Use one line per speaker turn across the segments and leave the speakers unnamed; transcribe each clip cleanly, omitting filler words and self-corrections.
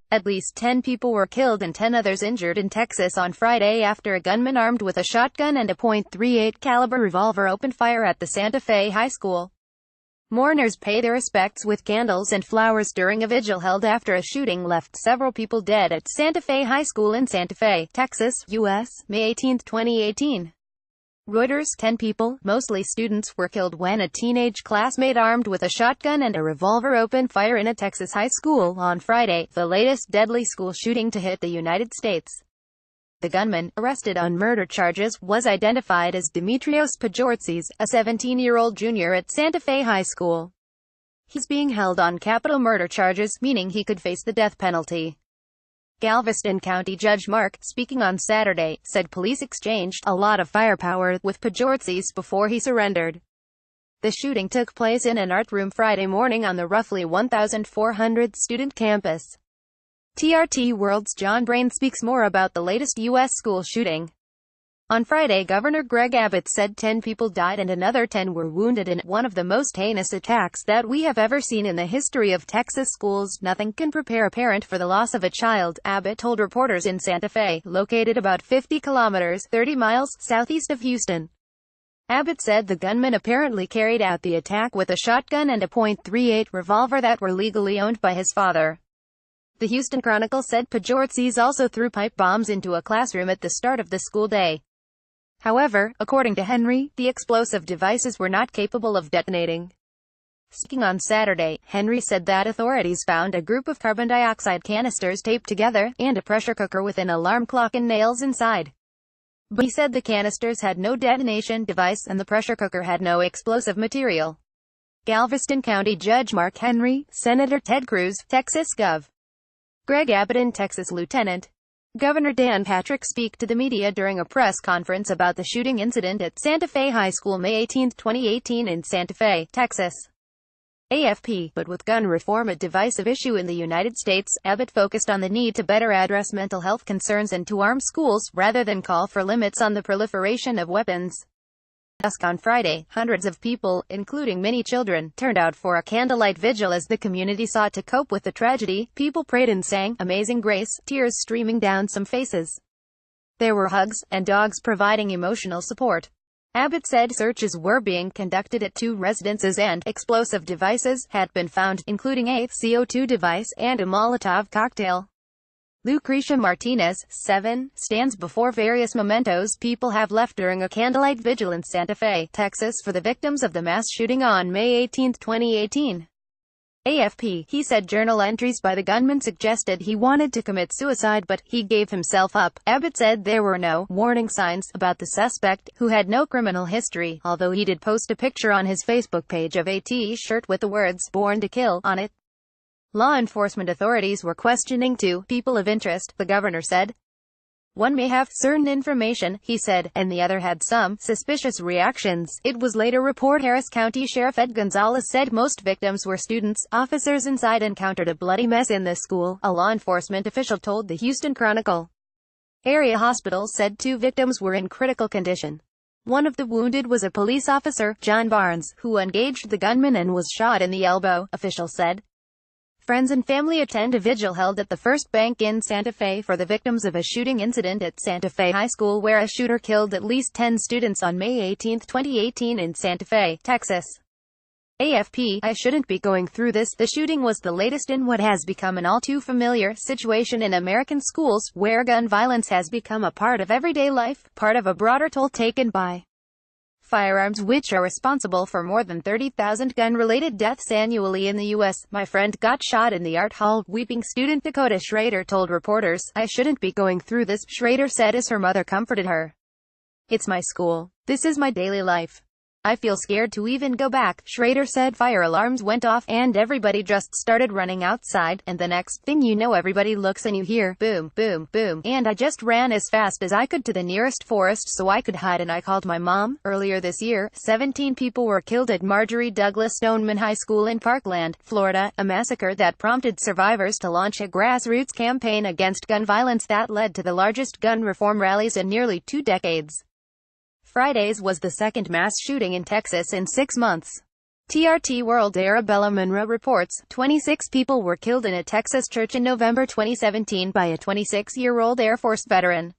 At least 10 people were killed and 10 others injured in Texas on Friday after a gunman armed with a shotgun and a .38 caliber revolver opened fire at the Santa Fe High School. Mourners paid their respects with candles and flowers during a vigil held after a shooting left several people dead at Santa Fe High School in Santa Fe, Texas, U.S., May 18, 2018. Reuters: 10 people, mostly students, were killed when a teenage classmate armed with a shotgun and a revolver opened fire in a Texas high school on Friday, the latest deadly school shooting to hit the United States. The gunman, arrested on murder charges, was identified as Dimitrios Pajortzis, a 17-year-old junior at Santa Fe High School. He's being held on capital murder charges, meaning he could face the death penalty. Galveston County Judge Mark, speaking on Saturday, said police exchanged a lot of firepower with Pajortzis before he surrendered. The shooting took place in an art room Friday morning on the roughly 1,400-student campus. TRT World's John Brain speaks more about the latest U.S. school shooting. On Friday, Governor Greg Abbott said 10 people died and another 10 were wounded in one of the most heinous attacks that we have ever seen in the history of Texas schools. Nothing can prepare a parent for the loss of a child, Abbott told reporters in Santa Fe, located about 50 kilometers, 30 miles, southeast of Houston. Abbott said the gunman apparently carried out the attack with a shotgun and a .38 revolver that were legally owned by his father. The Houston Chronicle said Pajortzis also threw pipe bombs into a classroom at the start of the school day. However, according to Henry, the explosive devices were not capable of detonating. Speaking on Saturday, Henry said that authorities found a group of carbon dioxide canisters taped together, and a pressure cooker with an alarm clock and nails inside. But he said the canisters had no detonation device and the pressure cooker had no explosive material. Galveston County Judge Mark Henry, Senator Ted Cruz, Texas Gov. Greg Abbott and Texas Lieutenant Governor Dan Patrick speak to the media during a press conference about the shooting incident at Santa Fe High School May 18, 2018 in Santa Fe, Texas. AFP, but with gun reform a divisive issue in the United States, Abbott focused on the need to better address mental health concerns and to arm schools, rather than call for limits on the proliferation of weapons. Dusk on Friday, hundreds of people, including many children, turned out for a candlelight vigil as the community sought to cope with the tragedy. People prayed and sang Amazing Grace, tears streaming down some faces. There were hugs, and dogs providing emotional support. Abbott said searches were being conducted at 2 residences and explosive devices had been found, including a CO2 device and a Molotov cocktail. Lucretia Martinez, 7, stands before various mementos people have left during a candlelight vigil in Santa Fe, Texas for the victims of the mass shooting on May 18, 2018. AFP, he said journal entries by the gunman suggested he wanted to commit suicide but he gave himself up. Abbott said there were no warning signs about the suspect, who had no criminal history, although he did post a picture on his Facebook page of a T-shirt with the words, "Born to Kill," on it. Law enforcement authorities were questioning 2 people of interest, the governor said. One may have certain information, he said, and the other had some suspicious reactions. It was later reported Harris County Sheriff Ed Gonzalez said most victims were students. Officers inside encountered a bloody mess in the school, a law enforcement official told the Houston Chronicle. Area hospitals said 2 victims were in critical condition. One of the wounded was a police officer, John Barnes, who engaged the gunman and was shot in the elbow, officials said. Friends and family attend a vigil held at the First Bank in Santa Fe for the victims of a shooting incident at Santa Fe High School where a shooter killed at least 10 students on May 18, 2018 in Santa Fe, Texas. AFP, I shouldn't be going through this. The shooting was the latest in what has become an all-too-familiar situation in American schools, where gun violence has become a part of everyday life, part of a broader toll taken by firearms, which are responsible for more than 30,000 gun-related deaths annually in the U.S. My friend got shot in the art hall, weeping student Dakota Schrader told reporters. I shouldn't be going through this, Schrader said as her mother comforted her. It's my school. This is my daily life. I feel scared to even go back, Schrader said. Fire alarms went off, and everybody just started running outside, and the next thing you know everybody looks and you hear, boom, boom, boom, and I just ran as fast as I could to the nearest forest so I could hide and I called my mom. Earlier this year, 17 people were killed at Marjorie Douglas Stoneman High School in Parkland, Florida, a massacre that prompted survivors to launch a grassroots campaign against gun violence that led to the largest gun reform rallies in nearly 2 decades. Friday's was the second mass shooting in Texas in 6 months. TRT World Arabella Monroe reports, 26 people were killed in a Texas church in November 2017 by a 26-year-old Air Force veteran.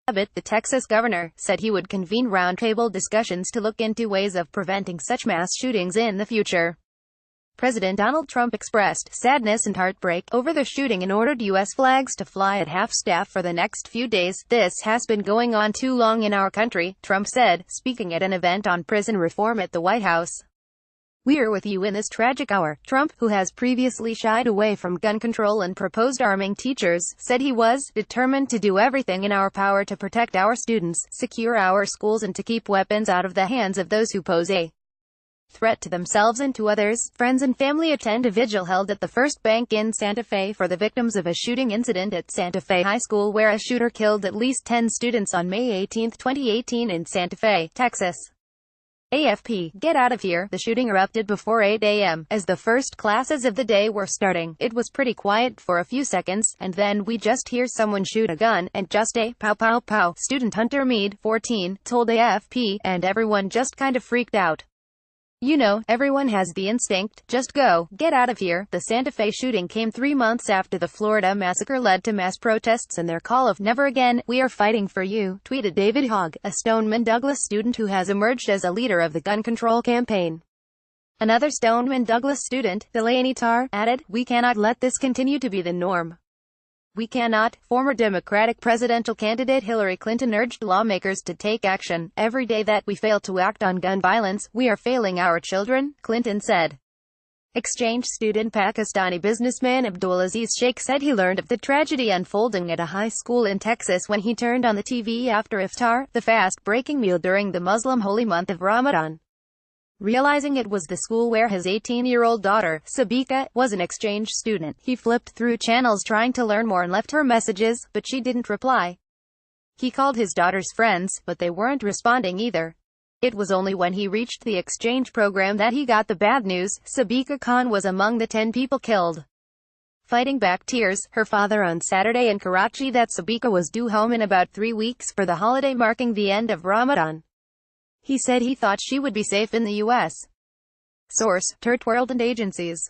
Abbott, the Texas governor, said he would convene roundtable discussions to look into ways of preventing such mass shootings in the future. President Donald Trump expressed sadness and heartbreak over the shooting and ordered U.S. flags to fly at half-staff for the next few days. "This has been going on too long in our country," Trump said, speaking at an event on prison reform at the White House. "We're with you in this tragic hour." Trump, who has previously shied away from gun control and proposed arming teachers, said he was determined to do everything in our power to protect our students, secure our schools, and to keep weapons out of the hands of those who pose a threat to themselves and to others. Friends and family attend a vigil held at the First Bank in Santa Fe for the victims of a shooting incident at Santa Fe High School where a shooter killed at least 10 students on May 18, 2018 in Santa Fe, Texas. AFP, "Get out of here." The shooting erupted before 8 a.m. As the first classes of the day were starting, it was pretty quiet for a few seconds, and then we just hear someone shoot a gun, and just a pow pow pow. Student Hunter Mead, 14, told AFP, and everyone just kind of freaked out. "You know, everyone has the instinct, just go, get out of here." The Santa Fe shooting came 3 months after the Florida massacre led to mass protests and their call of "Never again, we are fighting for you," tweeted David Hogg, a Stoneman Douglas student who has emerged as a leader of the gun control campaign. Another Stoneman Douglas student, Delaney Tarr, added, "We cannot let this continue to be the norm. We cannot." Former Democratic presidential candidate Hillary Clinton urged lawmakers to take action. "Every day that we fail to act on gun violence, we are failing our children," Clinton said. Exchange student Pakistani businessman Abdulaziz Sheikh said he learned of the tragedy unfolding at a high school in Texas when he turned on the TV after iftar, the fast-breaking meal during the Muslim holy month of Ramadan. Realizing it was the school where his 18-year-old daughter, Sabika, was an exchange student, he flipped through channels trying to learn more and left her messages, but she didn't reply. He called his daughter's friends, but they weren't responding either. It was only when he reached the exchange program that he got the bad news. Sabika Khan was among the 10 people killed. Fighting back tears, her father on Saturday in Karachi that Sabika was due home in about 3 weeks for the holiday marking the end of Ramadan. He said he thought she would be safe in the U.S. Source: TRT World and Agencies.